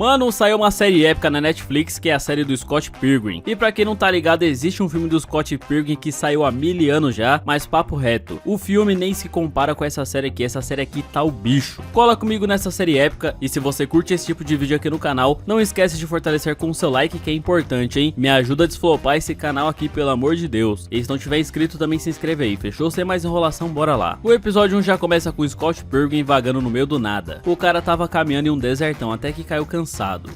Mano, saiu uma série épica na Netflix que é a série do Scott Pilgrim. E pra quem não tá ligado, existe um filme do Scott Pilgrim que saiu há 1000 anos já, mas papo reto, o filme nem se compara com essa série aqui tá o bicho. Cola comigo nessa série épica e se você curte esse tipo de vídeo aqui no canal, não esquece de fortalecer com o seu like que é importante, hein? Me ajuda a desflopar esse canal aqui, pelo amor de Deus. E se não tiver inscrito também se inscreve aí, fechou? Sem mais enrolação, bora lá. O episódio 1 já começa com o Scott Pilgrim vagando no meio do nada. O cara tava caminhando em um desertão até que caiu cansado.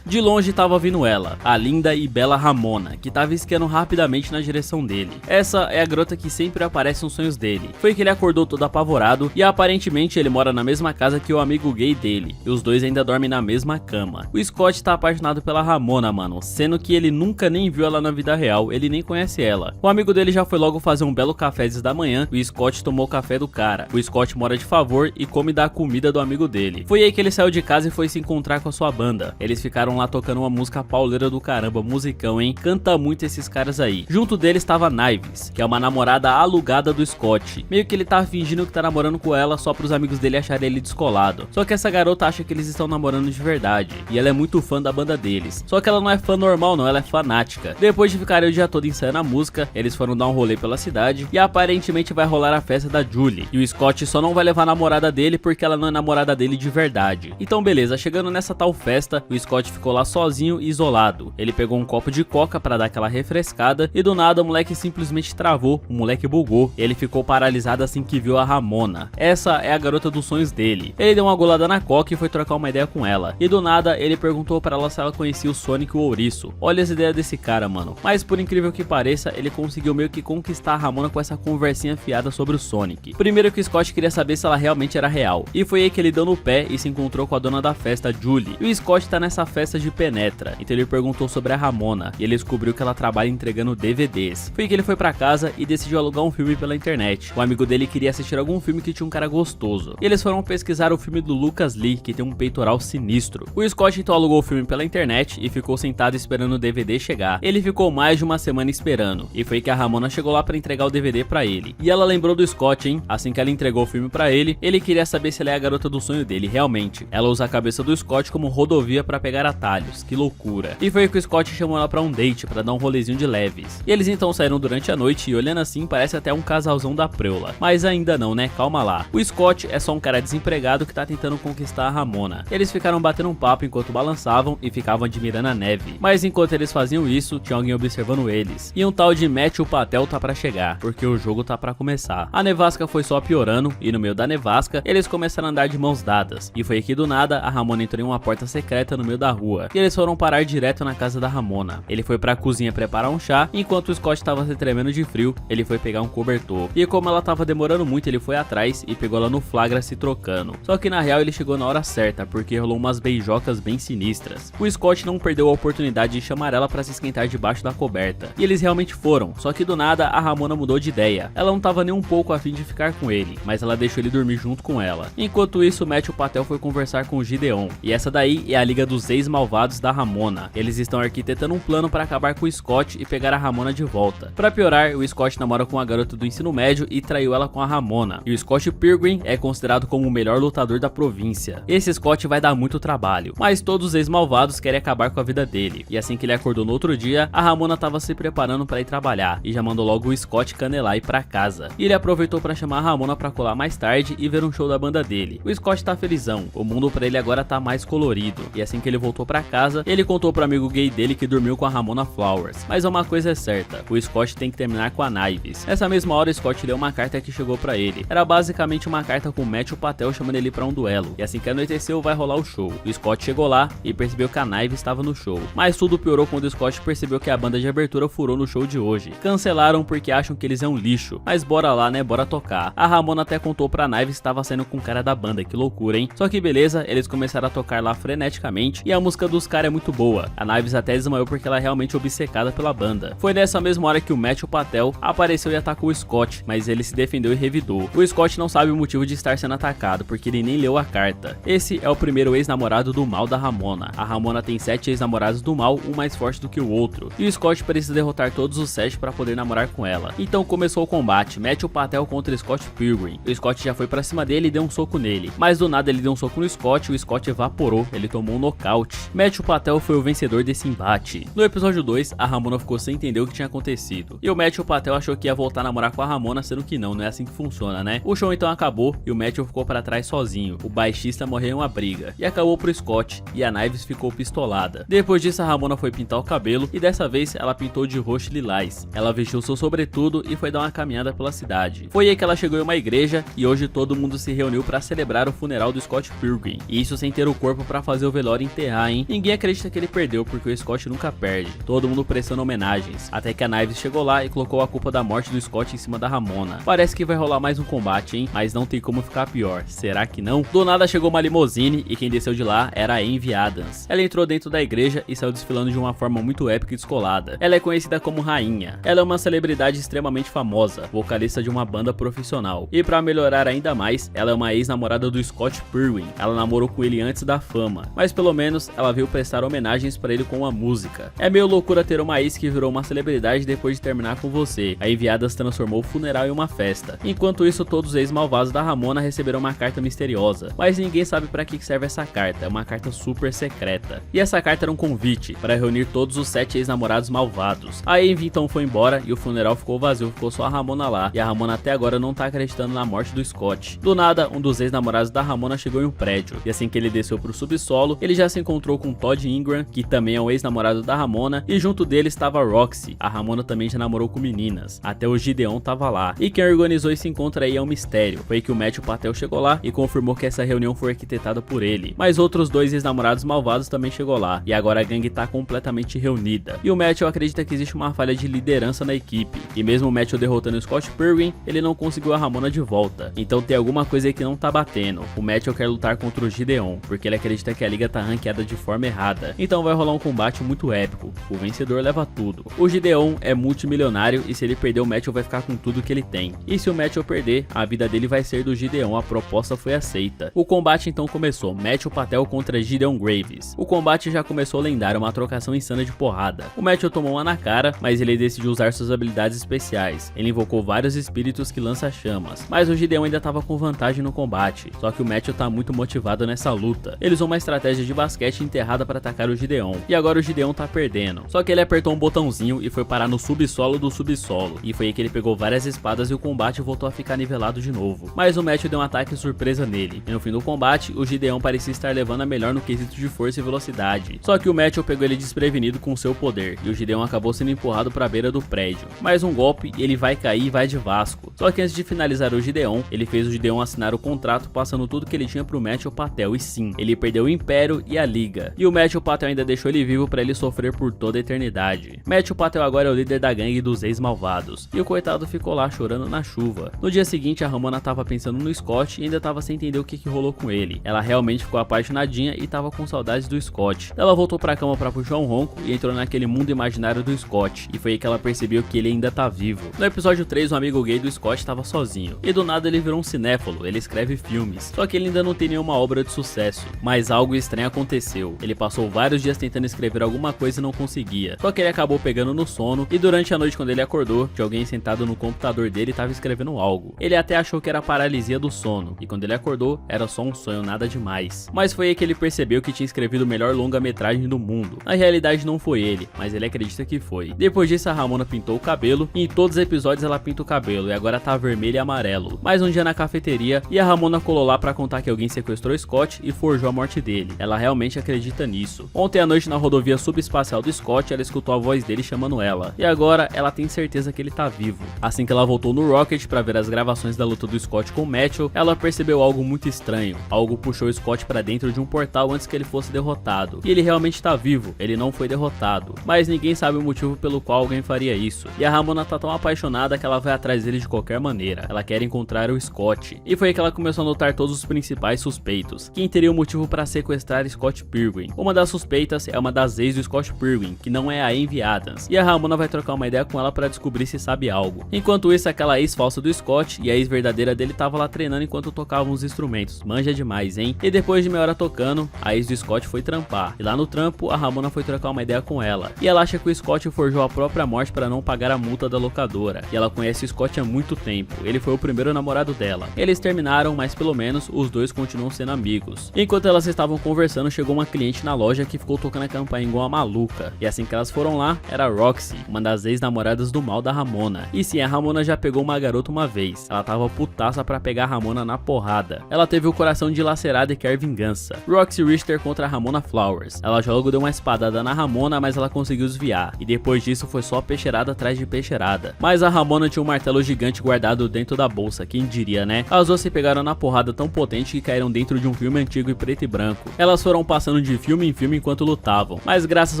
De longe tava vindo ela, a linda e bela Ramona, que tava esquiando rapidamente na direção dele. Essa é a garota que sempre aparece nos sonhos dele. Foi que ele acordou todo apavorado e aparentemente ele mora na mesma casa que o amigo gay dele, e os dois ainda dormem na mesma cama. O Scott tá apaixonado pela Ramona, mano, sendo que ele nunca nem viu ela na vida real, ele nem conhece ela. O amigo dele já foi logo fazer um belo café da manhã, e o Scott tomou o café do cara. O Scott mora de favor e come da comida do amigo dele. Foi aí que ele saiu de casa e foi se encontrar com a sua banda. Eles ficaram lá tocando uma música pauleira do caramba, musicão, hein? Canta muito esses caras aí. Junto deles estava Knives, que é uma namorada alugada do Scott. Meio que ele tá fingindo que tá namorando com ela só pros amigos dele acharem ele descolado. Só que essa garota acha que eles estão namorando de verdade, e ela é muito fã da banda deles. Só que ela não é fã normal não, ela é fanática. Depois de ficarem o dia todo ensaiando a música, eles foram dar um rolê pela cidade, e aparentemente vai rolar a festa da Julie. E o Scott só não vai levar a namorada dele porque ela não é namorada dele de verdade. Então beleza, chegando nessa tal festa, o Scott ficou lá sozinho e isolado. Ele pegou um copo de coca pra dar aquela refrescada, e do nada o moleque simplesmente travou, o moleque bugou. Ele ficou paralisado assim que viu a Ramona. Essa é a garota dos sonhos dele. Ele deu uma golada na coca e foi trocar uma ideia com ela. E do nada ele perguntou pra ela se ela conhecia o Sonic o Ouriço. Olha as ideias desse cara, mano. Mas por incrível que pareça, ele conseguiu meio que conquistar a Ramona com essa conversinha fiada sobre o Sonic. Primeiro que o Scott queria saber se ela realmente era real. E foi aí que ele deu no pé e se encontrou com a dona da festa, Julie. E o Scott tá nessa festa de penetra. Então ele perguntou sobre a Ramona. E ele descobriu que ela trabalha entregando DVDs. Foi que ele foi pra casa e decidiu alugar um filme pela internet. O amigo dele queria assistir algum filme que tinha um cara gostoso. E eles foram pesquisar o filme do Lucas Lee, que tem um peitoral sinistro. O Scott então alugou o filme pela internet e ficou sentado esperando o DVD chegar. Ele ficou mais de uma semana esperando. E foi que a Ramona chegou lá pra entregar o DVD pra ele. E ela lembrou do Scott, hein? Assim que ela entregou o filme pra ele, ele queria saber se ela é a garota do sonho dele, realmente. Ela usa a cabeça do Scott como rodovia pra pegar atalhos. Que loucura. E foi que o Scott chamou ela pra um date, pra dar um rolezinho de leves. E eles então saíram durante a noite e olhando assim parece até um casalzão da preula. Mas ainda não, né? Calma lá. O Scott é só um cara desempregado que tá tentando conquistar a Ramona. Eles ficaram batendo um papo enquanto balançavam e ficavam admirando a neve. Mas enquanto eles faziam isso, tinha alguém observando eles. E um tal de Matthew Patel tá pra chegar, porque o jogo tá pra começar. A nevasca foi só piorando e no meio da nevasca, eles começaram a andar de mãos dadas. E foi aqui do nada, a Ramona entrou em uma porta secreta no meio da rua. E eles foram parar direto na casa da Ramona. Ele foi pra cozinha preparar um chá, enquanto o Scott tava se tremendo de frio, ele foi pegar um cobertor. E como ela tava demorando muito, ele foi atrás e pegou ela no flagra se trocando. Só que na real ele chegou na hora certa, porque rolou umas beijocas bem sinistras. O Scott não perdeu a oportunidade de chamar ela pra se esquentar debaixo da coberta. E eles realmente foram, só que do nada a Ramona mudou de ideia. Ela não tava nem um pouco afim de ficar com ele, mas ela deixou ele dormir junto com ela. Enquanto isso, Matthew Patel foi conversar com o Gideon. E essa daí é a liga dos ex-malvados da Ramona. Eles estão arquitetando um plano pra acabar com o Scott e pegar a Ramona de volta. Pra piorar, o Scott namora com uma garota do ensino médio e traiu ela com a Ramona. E o Scott Pilgrim é considerado como o melhor lutador da província. Esse Scott vai dar muito trabalho, mas todos os ex-malvados querem acabar com a vida dele. E assim que ele acordou no outro dia, a Ramona tava se preparando pra ir trabalhar e já mandou logo o Scott canelar e ir pra casa. E ele aproveitou pra chamar a Ramona pra colar mais tarde e ver um show da banda dele. O Scott tá felizão, o mundo pra ele agora tá mais colorido. E assim que ele voltou pra casa, ele contou pro amigo gay dele que dormiu com a Ramona Flowers. Mas uma coisa é certa, o Scott tem que terminar com a Knives. Nessa mesma hora, o Scott leu uma carta que chegou pra ele. Era basicamente uma carta com o Matthew Patel chamando ele pra um duelo. E assim que anoiteceu, vai rolar o show. O Scott chegou lá e percebeu que a Knives estava no show. Mas tudo piorou quando o Scott percebeu que a banda de abertura furou no show de hoje. Cancelaram porque acham que eles é um lixo. Mas bora lá, né? Bora tocar. A Ramona até contou pra Knives que estava saindo com o cara da banda. Que loucura, hein? Só que beleza, eles começaram a tocar lá freneticamente e a música dos caras é muito boa. A Knives até desmaiou porque ela é realmente obcecada pela banda. Foi nessa mesma hora que o Matthew Patel apareceu e atacou o Scott, mas ele se defendeu e revidou. O Scott não sabe o motivo de estar sendo atacado, porque ele nem leu a carta. Esse é o primeiro ex-namorado do mal da Ramona. A Ramona tem 7 ex-namorados do mal, um mais forte do que o outro. E o Scott precisa derrotar todos os 7 para poder namorar com ela. Então começou o combate, Matthew Patel contra Scott Pilgrim. O Scott já foi pra cima dele e deu um soco nele. Mas do nada ele deu um soco no Scott, o Scott evaporou, ele tomou um nocaute. Matthew Patel foi o vencedor desse embate. No episódio 2, a Ramona ficou sem entender o que tinha acontecido, e o Matthew Patel achou que ia voltar a namorar com a Ramona, sendo que não é assim que funciona, né? O show então acabou e o Matthew ficou para trás sozinho. O baixista morreu em uma briga e acabou pro Scott, e a Knives ficou pistolada. Depois disso, a Ramona foi pintar o cabelo e dessa vez ela pintou de roxo e lilás. Ela vestiu seu sobretudo e foi dar uma caminhada pela cidade. Foi aí que ela chegou em uma igreja e hoje todo mundo se reuniu para celebrar o funeral do Scott Pilgrim. E isso sem ter o corpo para fazer o velório enterrar, hein? Ninguém acredita que ele perdeu, porque o Scott nunca perde. Todo mundo prestando homenagens, até que a Knives chegou lá e colocou a culpa da morte do Scott em cima da Ramona. Parece que vai rolar mais um combate, hein? Mas não tem como ficar pior. Será que não? Do nada chegou uma limusine e quem desceu de lá era a Envy Adams. Ela entrou dentro da igreja e saiu desfilando de uma forma muito épica e descolada. Ela é conhecida como Rainha. Ela é uma celebridade extremamente famosa, vocalista de uma banda profissional. E pra melhorar ainda mais, ela é uma ex-namorada do Scott Pilgrim. Ela namorou com ele antes da fama, mas pelo menos ela veio prestar homenagens pra ele com uma música. É meio loucura ter uma ex que virou uma celebridade depois de terminar com você. A Envy Adams transformou o funeral em uma festa. Enquanto isso, todos os ex-malvados da Ramona receberam uma carta misteriosa, mas ninguém sabe pra que serve essa carta. É uma carta super secreta. E essa carta era um convite para reunir todos os 7 ex-namorados malvados. A Envy então foi embora e o funeral ficou vazio, ficou só a Ramona lá. E a Ramona até agora não tá acreditando na morte do Scott. Do nada, um dos ex-namorados da Ramona chegou em um prédio, e assim que ele desceu pro subsolo, ele já se encontrou com Todd Ingram, que também é um ex-namorado da Ramona, e junto dele estava Roxy. A Ramona também já namorou com meninas. Até o Gideon tava lá. E quem organizou esse encontro aí é um mistério. Foi que o Matthew Patel chegou lá e confirmou que essa reunião foi arquitetada por ele. Mas outros 2 ex-namorados malvados também chegou lá, e agora a gangue tá completamente reunida. E o Matthew acredita que existe uma falha de liderança na equipe, e mesmo o Matthew derrotando o Scott Pilgrim, ele não conseguiu a Ramona de volta. Então tem alguma coisa aí que não tá batendo. O Matthew quer lutar contra o Gideon, porque ele acredita que a liga tá ranqueada de forma errada. Então vai rolar um combate muito épico. O vencedor leva tudo. O Gideon é multimilionário e se ele perder, o Matthew vai ficar com tudo que ele tem. E se o Matthew perder, a vida dele vai ser do Gideon. A proposta foi aceita. O combate então começou. Matthew Patel contra Gideon Graves. O combate já começou lendário, uma trocação insana de porrada. O Matthew tomou uma na cara, mas ele decidiu usar suas habilidades especiais. Ele invocou vários espíritos que lançam chamas, mas o Gideon ainda tava com vantagem no combate. Só que o Matthew tá muito motivado nessa luta. Ele usou uma estratégia de basquete enterrada para atacar o Gideon, e agora o Gideon tá perdendo. Só que ele apertou um botãozinho e foi parar no subsolo do subsolo, e foi aí que ele pegou várias espadas e o combate voltou a ficar nivelado de novo. Mas o Matthew deu um ataque surpresa nele, e no fim do combate, o Gideon parecia estar levando a melhor no quesito de força e velocidade. Só que o Matthew pegou ele desprevenido com seu poder, e o Gideon acabou sendo empurrado para a beira do prédio. Mais um golpe e ele vai cair e vai de Vasco. Só que antes de finalizar o Gideon, ele fez o Gideon assinar o contrato, passando tudo que ele tinha pro Matthew Patel, e sim, ele perdeu o Império e a Liga. E o Matthew Patel ainda deixou ele vivo para ele sofrer por toda a eternidade. Matthew Patel agora é o líder da gangue dos ex-malvados, e o coitado ficou lá chorando na chuva. No dia seguinte, a Ramona tava pensando no Scott e ainda tava sem entender o que rolou com ele. Ela realmente ficou apaixonadinha e tava com saudades do Scott. Ela voltou pra cama pra puxar um ronco e entrou naquele mundo imaginário do Scott, e foi aí que ela percebeu que ele ainda tá vivo. No episódio 3, um amigo gay do Scott tava sozinho, e do nada ele virou um cinéfilo. Ele escreve filmes, só que ele ainda não tem nenhuma obra de sucesso. Mas algo estranho aconteceu. Ele passou vários dias tentando escrever alguma coisa e não conseguia. Só que ele acabou pegando no sono, e durante a noite, quando ele acordou, tinha alguém sentado no computador dele e tava escrevendo algo. Ele até achou que era paralisia do sono, e quando ele acordou, era só um sonho, nada demais. Mas foi aí que ele percebeu que tinha escrevido o melhor longa-metragem do mundo. Na realidade não foi ele, mas ele acredita que foi. Depois disso, a Ramona pintou o cabelo, e em todos os episódios ela pinta o cabelo, e agora tá vermelho e amarelo. Mais um dia na cafeteria, e a Ramona colou lá pra contar que alguém sequestrou Scott e forjou a morte dele. Ela realmente acredita nisso. Ontem à noite, na rodovia subespacial do Scott, ela escutou a voz dele chamando ela, e agora ela tem certeza que ele tá vivo. Assim que ela voltou no Rocket pra ver as gravações da luta do Scott com o Matthew, ela percebeu algo muito estranho. Algo puxou o Scott pra dentro de um portal antes que ele fosse derrotado. E ele realmente tá vivo, ele não foi derrotado. Mas ninguém sabe o motivo pelo qual alguém faria isso. E a Ramona tá tão apaixonada que ela vai atrás dele de qualquer maneira. Ela quer encontrar o Scott. E foi aí que ela começou a notar todos os principais suspeitos. Quem teria o motivo pra sequestrar Scott Pilgrim? Uma das suspeitas é uma das ex do Scott Pilgrim, que não é a Envy Adams. E a Ramona vai trocar uma ideia com ela pra descobrir se sabe algo. Enquanto isso, aquela ex falsa do Scott e a ex verdadeira dele tava lá treinando enquanto tocavam os instrumentos. Manja demais, hein? E depois de meia hora tocando, a ex do Scott foi trampar. E lá no trampo, a Ramona foi trocar uma ideia com ela. E ela acha que o Scott forjou a própria morte para não pagar a multa da locadora. E ela conhece o Scott há muito tempo. Ele foi o primeiro namorado dela. Eles terminaram, mas pelo menos os dois continuam sendo amigos. Enquanto elas estavam conversando, conversando, chegou uma cliente na loja que ficou tocando a campainha igual uma maluca. E assim que elas foram lá, era a Roxy, uma das ex-namoradas do mal da Ramona. E sim, a Ramona já pegou uma garota uma vez. Ela tava putaça pra pegar a Ramona na porrada. Ela teve o coração dilacerado e quer vingança. Roxy Richter contra a Ramona Flowers. Ela já logo deu uma espadada na Ramona, mas ela conseguiu desviar. E depois disso foi só peixeirada atrás de peixeirada. Mas a Ramona tinha um martelo gigante guardado dentro da bolsa, quem diria, né? As duas se pegaram na porrada tão potente que caíram dentro de um filme antigo e preto e branco. Elas foram passando de filme em filme enquanto lutavam. Mas graças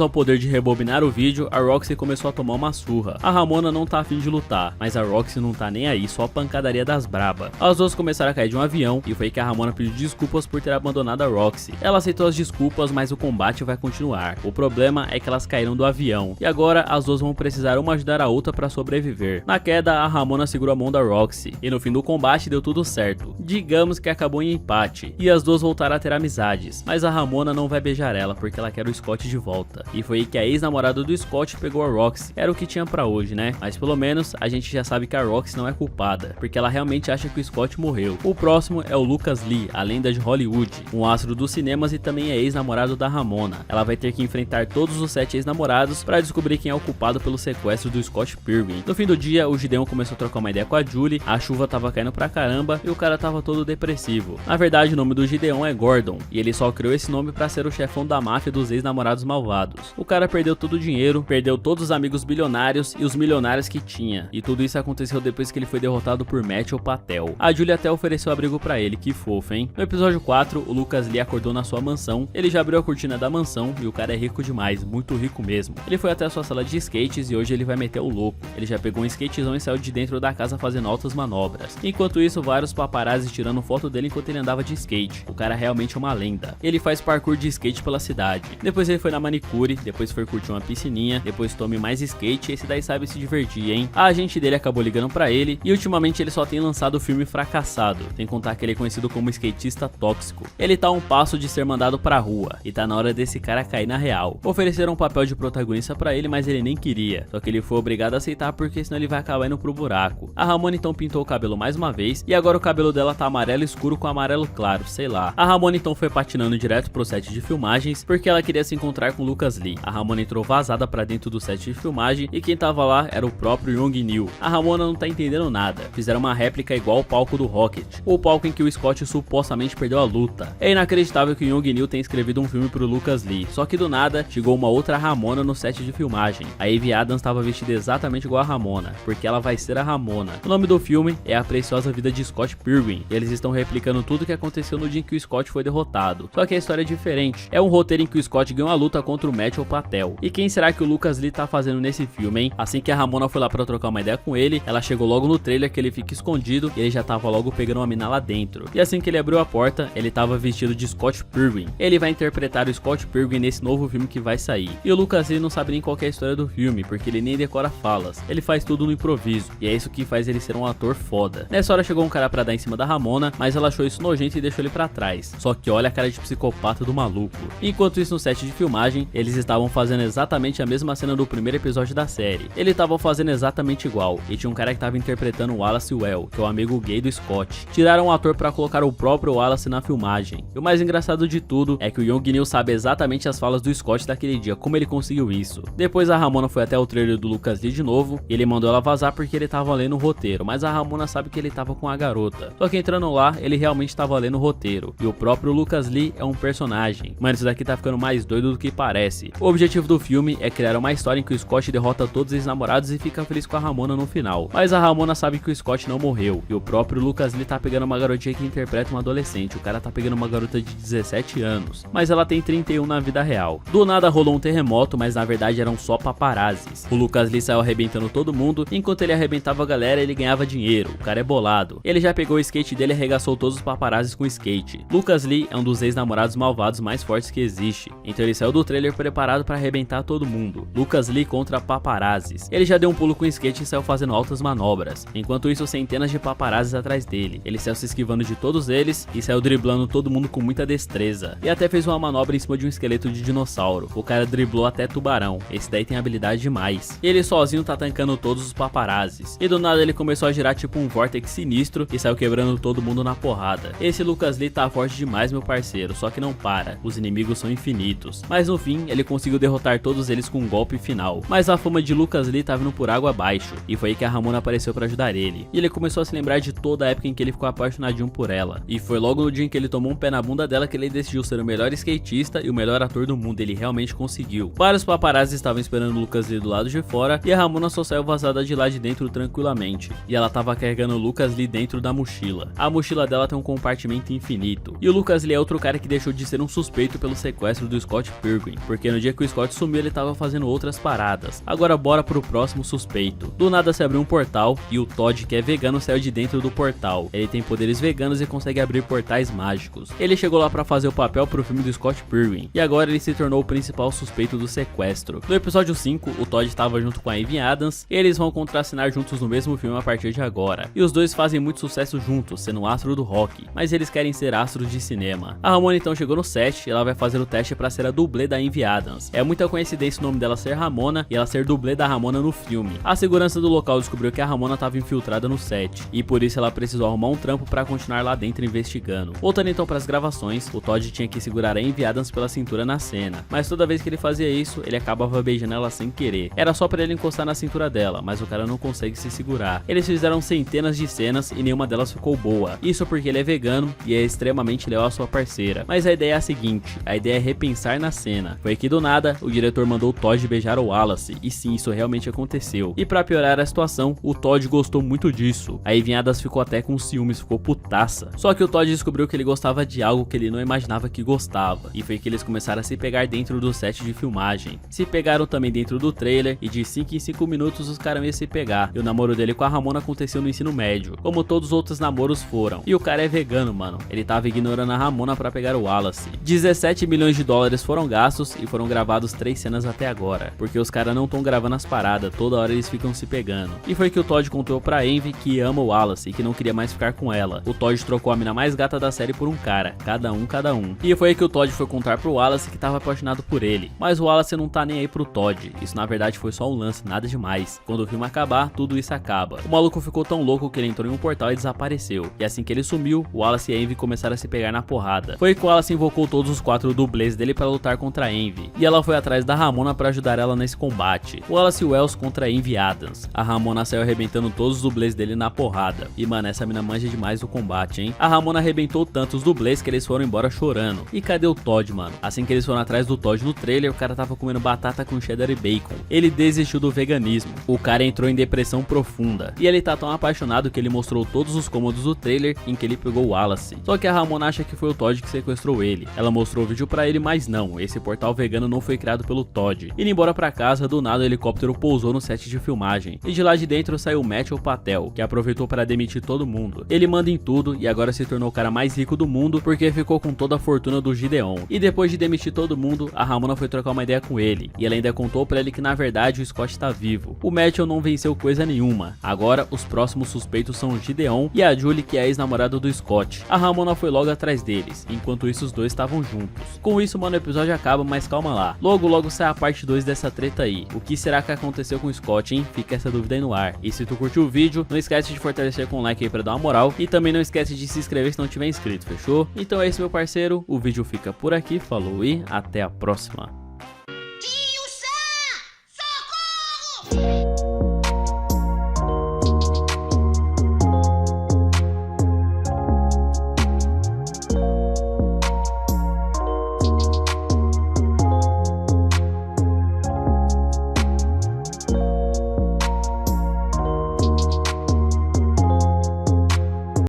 ao poder de rebobinar o vídeo, a Roxy começou a tomar uma surra. A Ramona não tá afim de lutar, mas a Roxy não tá nem aí, só a pancadaria das braba. As duas começaram a cair de um avião e foi que a Ramona pediu desculpas por ter abandonado a Roxy. Ela aceitou as desculpas, mas o combate vai continuar. O problema é que elas caíram do avião e agora as duas vão precisar uma ajudar a outra pra sobreviver. Na queda, a Ramona segurou a mão da Roxy e no fim do combate deu tudo certo. Digamos que acabou em empate e as duas voltaram a ter amizades, mas a Ramona não vai beijar ela porque ela quer o Scott de volta. E foi aí que a ex-namorada do Scott pegou a Roxy. Era o que tinha pra hoje, né? Mas pelo menos a gente já sabe que a Roxy não é culpada, porque ela realmente acha que o Scott morreu. O próximo é o Lucas Lee, a lenda de Hollywood, um astro dos cinemas e também é ex-namorado da Ramona. Ela vai ter que enfrentar todos os 7 ex-namorados pra descobrir quem é o culpado pelo sequestro do Scott Pilgrim. No fim do dia, o Gideon começou a trocar uma ideia com a Julie, a chuva tava caindo pra caramba e o cara tava todo depressivo. Na verdade, o nome do Gideon é Gordon, e ele só criou esse nome pra ser o chefão da máfia dos ex-namorados malvados. O cara perdeu todo o dinheiro, perdeu todos os amigos bilionários e os milionários que tinha, e tudo isso aconteceu depois que ele foi derrotado por Matthew Patel. A Julie até ofereceu abrigo pra ele, que fofo, hein? No episódio 4, o Lucas Lee acordou na sua mansão, ele já abriu a cortina da mansão e o cara é rico demais, muito rico mesmo. Ele foi até a sua sala de skates e hoje ele vai meter o louco. Ele já pegou um skatezão e saiu de dentro da casa fazendo altas manobras. Enquanto isso, vários paparazzi tirando foto dele enquanto ele andava de skate. O cara realmente é uma lenda. Ele faz parkour de skate pela cidade. Depois ele foi na manicure, depois foi curtir uma piscininha, depois tome mais skate e esse daí sabe se divertir, hein? A agente dele acabou ligando pra ele e ultimamente ele só tem lançado o filme fracassado, sem contar que ele é conhecido como skatista tóxico. Ele tá a um passo de ser mandado pra rua e tá na hora desse cara cair na real. Ofereceram um papel de protagonista pra ele, mas ele nem queria, só que ele foi obrigado a aceitar porque senão ele vai acabar indo pro buraco. A Ramona então pintou o cabelo mais uma vez e agora o cabelo dela tá amarelo escuro com amarelo claro, sei lá. A Ramona então foi patinando direto pro set de filmagens porque ela queria se encontrar com Lucas Lee. A Ramona entrou vazada pra dentro do set de filmagem e quem tava lá era o próprio Young Neil. A Ramona não tá entendendo nada. Fizeram uma réplica igual ao palco do Rocket, o palco em que o Scott supostamente perdeu a luta. É inacreditável que o Young Neil tenha escrevido um filme pro Lucas Lee, só que do nada chegou uma outra Ramona no set de filmagem. A Ivy Adams estava vestida exatamente igual a Ramona, porque ela vai ser a Ramona. O nome do filme é A Preciosa Vida de Scott Pilgrim, e eles estão replicando tudo o que aconteceu no dia em que o Scott foi derrotado. Só que a história é diferente. É um roteiro em que o Scott ganhou a luta contra o Matthew Patel. E quem será que o Lucas Lee tá fazendo nesse filme, hein? Assim que a Ramona foi lá pra trocar uma ideia com ele, ela chegou logo no trailer que ele fica escondido e ele já tava logo pegando uma mina lá dentro. E assim que ele abriu a porta, ele tava vestido de Scott Pilgrim. Ele vai interpretar o Scott Pilgrim nesse novo filme que vai sair. E o Lucas Lee não sabe nem qual é a história do filme, porque ele nem decora falas. Ele faz tudo no improviso, e é isso que faz ele ser um ator foda. Nessa hora chegou um cara pra dar em cima da Ramona, mas ela achou isso nojento e deixou ele pra trás. Só que olha a cara de psicopata do maluco. Enquanto isso, no set de filmagem, eles estavam fazendo exatamente a mesma cena do primeiro episódio da série. Eles estavam fazendo exatamente igual, e tinha um cara que tava interpretando o Wallace Well, que é o amigo gay do Scott. Tiraram o ator pra colocar o próprio Wallace na filmagem. E o mais engraçado de tudo é que o Young Neil sabe exatamente as falas do Scott daquele dia, como ele conseguiu isso. Depois a Ramona foi até o trailer do Lucas Lee de novo, e ele mandou ela vazar porque ele tava lendo o roteiro, mas a Ramona sabe que ele tava com a garota. Só que entrando lá, ele realmente tava lendo o roteiro, e o próprio Lucas Lee é um personagem. Mano, isso daqui tá ficando mais doido do que parece. O objetivo do filme é criar uma história em que o Scott derrota todos os namorados e fica feliz com a Ramona no final. Mas a Ramona sabe que o Scott não morreu, e o próprio Lucas Lee tá pegando uma garotinha que interpreta uma adolescente. O cara tá pegando uma garota de 17 anos, mas ela tem 31 na vida real. Do nada rolou um terremoto, mas na verdade eram só paparazzis. O Lucas Lee saiu arrebentando todo mundo, enquanto ele arrebentava a galera ele ganhava dinheiro. O cara é bolado. Ele já pegou o skate dele e arregaçou todos os paparazzis com o skate. Lucas Lee é um dos ex-namorados malvados mais fortes que existe, então ele saiu do trailer preparado para arrebentar todo mundo. Lucas Lee contra paparazzis. Ele já deu um pulo com o skate e saiu fazendo altas manobras. Enquanto isso, centenas de paparazzis atrás dele. Ele saiu se esquivando de todos eles e saiu driblando todo mundo com muita destreza. E até fez uma manobra em cima de um esqueleto de dinossauro. O cara driblou até tubarão. Esse daí tem habilidade demais. Ele sozinho tá tancando todos os paparazzis. E do nada ele começou a girar tipo um vórtex sinistro e saiu quebrando todo mundo na porrada. Esse Lucas Lee tá forte demais, meu parceiro. Só que não para, os inimigos são infinitos. Mas no fim, ele conseguiu derrotar todos eles com um golpe final. Mas a fama de Lucas Lee tava indo por água abaixo, e foi aí que a Ramona apareceu para ajudar ele. E ele começou a se lembrar de toda a época em que ele ficou apaixonadinho por ela. E foi logo no dia em que ele tomou um pé na bunda dela que ele decidiu ser o melhor skatista e o melhor ator do mundo. Ele realmente conseguiu. Vários paparazzi estavam esperando o Lucas Lee do lado de fora, e a Ramona só saiu vazada de lá de dentro tranquilamente. E ela tava carregando o Lucas Lee dentro da mochila. A mochila dela tem um compartimento infinito. E o Lucas Lee é outro cara que deixou de ser um suspeito pelo sequestro do Scott Pilgrim, porque no dia que o Scott sumiu ele tava fazendo outras paradas. Agora bora pro próximo suspeito. Do nada se abriu um portal e o Todd, que é vegano, saiu de dentro do portal. Ele tem poderes veganos e consegue abrir portais mágicos. Ele chegou lá pra fazer o papel pro filme do Scott Pilgrim, e agora ele se tornou o principal suspeito do sequestro. No episódio 5, o Todd estava junto com a Amy Adams, e eles vão contracenar juntos no mesmo filme a partir de agora. E os dois fazem muito sucesso juntos, sendo astro do rock, mas eles querem ser astros de cinema. A Ramona então chegou no set e ela vai fazer o teste pra ser a dublê da Amy Adams. É muita coincidência o nome dela ser Ramona e ela ser dublê da Ramona no filme. A segurança do local descobriu que a Ramona estava infiltrada no set, e por isso ela precisou arrumar um trampo pra continuar lá dentro investigando. Voltando então para as gravações, o Todd tinha que segurar a Amy Adams pela cintura na cena, mas toda vez que ele fazia isso, ele acabava beijando ela sem querer. Era só pra ele encostar na cintura dela, mas o cara não consegue se segurar. Eles fizeram centenas de cenas e nenhuma delas ficou boa. Isso porque ele é vegano e é extremamente leal à sua parceira. Mas a ideia é a seguinte, a ideia é repensar na cena. Foi que do nada, o diretor mandou o Todd beijar o Wallace, e sim, isso realmente aconteceu. E pra piorar a situação, o Todd gostou muito disso. A Amy Adams ficou até com ciúmes, ficou putaça. Só que o Todd descobriu que ele gostava de algo que ele não imaginava que gostava, e foi que eles começaram a se pegar dentro do set de filmagem. Se pegaram também dentro do trailer, e de 5 em 5 minutos os caras iam se pegar. E o namoro dele com a Ramona aconteceu no ensino médio, como todos os outros namoros foram. E o cara é vegano, mano. Ele tava ignorando a Ramona pra pegar o Wallace. 17 milhões de dólares foram gastos e foram gravados 3 cenas até agora, porque os caras não estão gravando as paradas, toda hora eles ficam se pegando. E foi que o Todd contou pra Amy que ama o Wallace e que não queria mais ficar com ela. O Todd trocou a mina mais gata da série por um cara, cada um. E foi aí que o Todd foi contar pro Wallace que tava apaixonado por ele. Mas o Wallace não tá nem aí pro Todd, isso na verdade foi só um lance, nada demais. Quando o filme acabar, tudo isso acaba. O maluco ficou tão louco que ele entrou em um portal e desapareceu. E assim que ele sumiu, o Wallace e a Amy começaram a se pegar na porrada. Foi que o Wallace invocou todos os 4 dublês dele pra lutar contra a Amy, e ela foi atrás da Ramona pra ajudar ela nesse combate. O Wallace Wells contra a Amy Adams. A Ramona saiu arrebentando todos os dublês dele na porrada. E mano, essa mina manja demais do combate, hein? A Ramona arrebentou tanto os dublês que eles foram embora chorando. E cadê o Todd, mano? Assim que eles foram atrás do Todd no trailer, o cara tava comendo batata com cheddar e bacon. Ele desistiu do veganismo. O cara entrou em depressão profunda. E ele tá tão apaixonado que ele mostrou todos os cômodos do trailer em que ele pegou o Wallace. Só que a Ramona acha que foi o Todd que sequestrou ele. Ela mostrou o vídeo pra ele, mas não, esse portal vegano não foi criado pelo Todd. Indo embora pra casa, do nada o helicóptero pousou no set de filmagem. E de lá de dentro saiu o Matthew Patel, que aproveitou para demitir todo mundo. Ele manda em tudo e agora se tornou o cara mais rico do mundo porque ficou com toda a fortuna do Gideon. E depois de demitir todo mundo, a Ramona foi trocar uma ideia com ele. E ela ainda contou pra ele que na verdade o Scott tá vivo. O Matthew não venceu coisa nenhuma. Agora os próximos suspeitos são o Gideon e a Julie, que é a ex-namorada do Scott. A Ramona foi logo atrás deles, enquanto isso os dois estavam juntos. Com isso, mano, o episódio acaba, mas calma lá. Logo sai a parte 2 dessa treta aí. O que será que aconteceu com o Scott, hein? Fica essa dúvida aí no ar. E se tu curtiu o vídeo, não esquece de fortalecer com um like aí pra dar uma moral. E também não esquece de se inscrever se não tiver inscrito, fechou? Então é isso, meu parceiro. O vídeo fica por aqui. Falou e até a próxima.